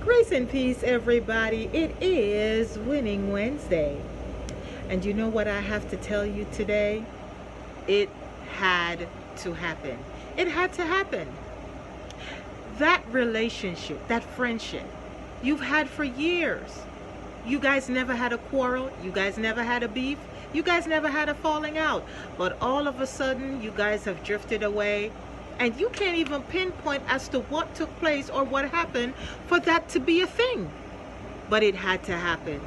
Grace and peace, everybody. It is Winning Wednesday. And you know what I have to tell you today? It had to happen. It had to happen. That relationship, that friendship you've had for years. You guys never had a quarrel. You guys never had a beef. You guys never had a falling out. But all of a sudden, you guys have drifted away. And you can't even pinpoint as to what took place or what happened for that to be a thing. But it had to happen.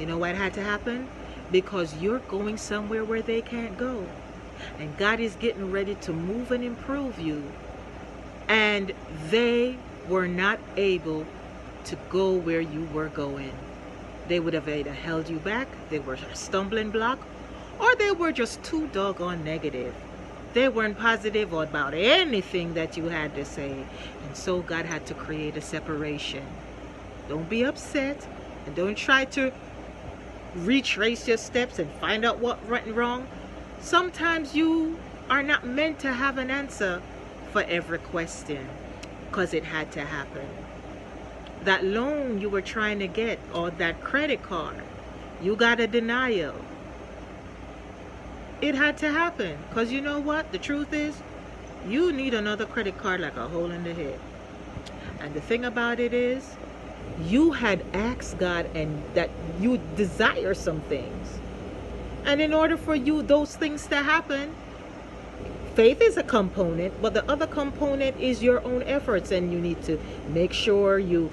You know what had to happen? Because you're going somewhere where they can't go. And God is getting ready to move and improve you. And they were not able to go where you were going. They would have either held you back, they were a stumbling block, or they were just too doggone negative. They weren't positive about anything that you had to say. And so God had to create a separation. Don't be upset and don't try to retrace your steps and find out what went wrong. Sometimes you are not meant to have an answer for every question because it had to happen. That loan you were trying to get or that credit card, you got a denial. It had to happen because you know what? The truth is, you need another credit card like a hole in the head. And the thing about it is, you had asked God and that you desire some things. And in order for you those things to happen, faith is a component, but the other component is your own efforts, and you need to make sure your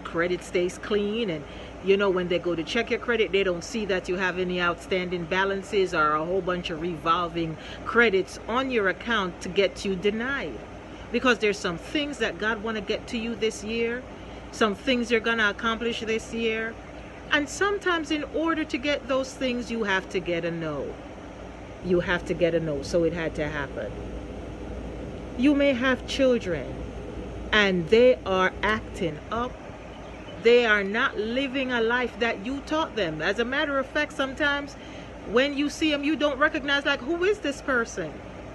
credit stays clean. And you know, when they go to check your credit, they don't see that you have any outstanding balances or a whole bunch of revolving credits on your account to get you denied. Because there's some things that God want to get to you this year, some things you're going to accomplish this year. And sometimes in order to get those things, you have to get a no. You have to get a no. So it had to happen. You may have children and they are acting up. They are not living a life that you taught them. As a matter of fact, sometimes when you see them, you don't recognize, like, who is this person?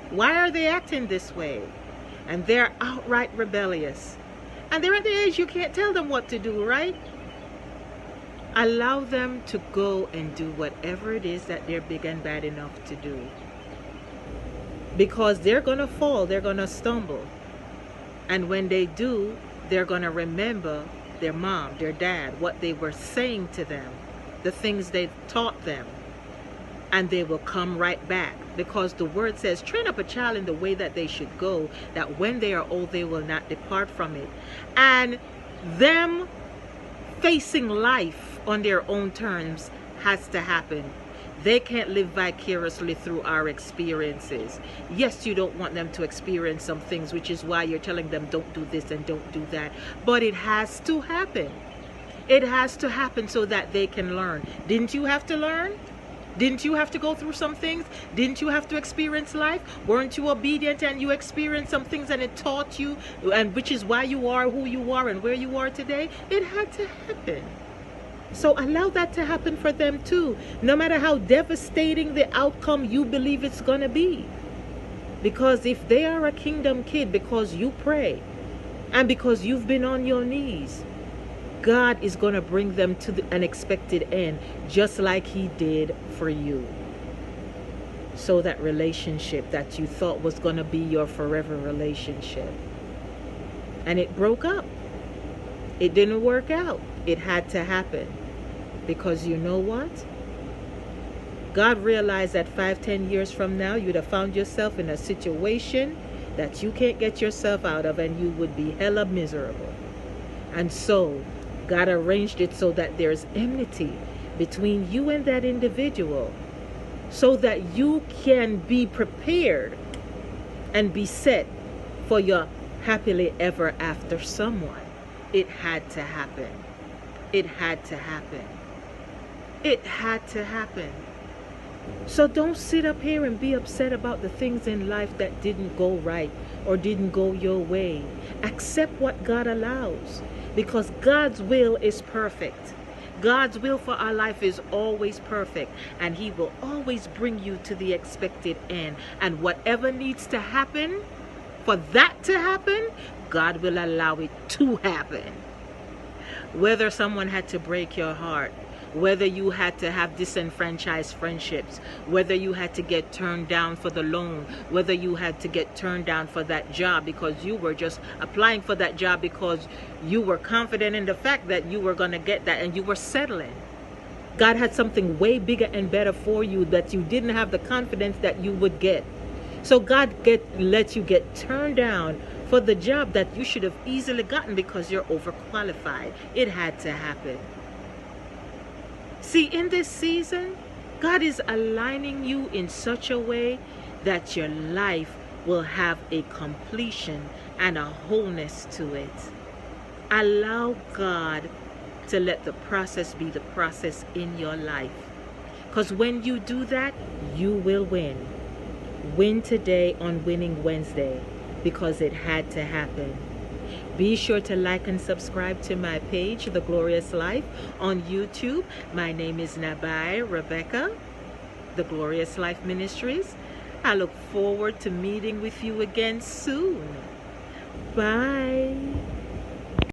Why are they acting this way? And they're outright rebellious. And they're at the age you can't tell them what to do, right? Allow them to go and do whatever it is that they're big and bad enough to do. Because they're going to fall, they're going to stumble. And when they do, they're going to remember their mom, their dad, what they were saying to them, the things they taught them. And they will come right back. Because the word says, train up a child in the way that they should go, that when they are old, they will not depart from it. And them facing life on their own terms has to happen. They can't live vicariously through our experiences. Yes, you don't want them to experience some things, which is why you're telling them don't do this and don't do that. But it has to happen. It has to happen so that they can learn. Didn't you have to learn? Didn't you have to go through some things? Didn't you have to experience life? Weren't you obedient and you experienced some things and it taught you, and which is why you are who you are and where you are today? It had to happen. So allow that to happen for them too, no matter how devastating the outcome you believe it's going to be. Because if they are a kingdom kid because you pray and because you've been on your knees, God is going to bring them to the unexpected end, just like he did for you. So that relationship that you thought was going to be your forever relationship, and it broke up. It didn't work out. It had to happen. Because you know what? God realized that 5-10 years from now, you'd have found yourself in a situation that you can't get yourself out of, and you would be hella miserable. And so God arranged it so that there's enmity between you and that individual, so that you can be prepared and be set for your happily ever after someone. It had to happen. It had to happen. It had to happen. So don't sit up here and be upset about the things in life that didn't go right or didn't go your way. Accept what God allows, because God's will is perfect. God's will for our life is always perfect, and he will always bring you to the expected end. And whatever needs to happen for that to happen, God will allow it to happen. Whether someone had to break your heart, whether you had to have disenfranchised friendships, whether you had to get turned down for the loan, whether you had to get turned down for that job because you were just applying for that job because you were confident in the fact that you were going to get that and you were settling. God had something way bigger and better for you that you didn't have the confidence that you would get. So God let you get turned down for the job that you should have easily gotten because you're overqualified. It had to happen. See, in this season, God is aligning you in such a way that your life will have a completion and a wholeness to it. Allow God to let the process be the process in your life. Because when you do that, you will win. Win today on Winning Wednesday, because it had to happen. Be sure to like and subscribe to my page, The Glorious Life, on YouTube. My name is Nabai Rebecca, The Glorious Life Ministries. I look forward to meeting with you again soon. Bye.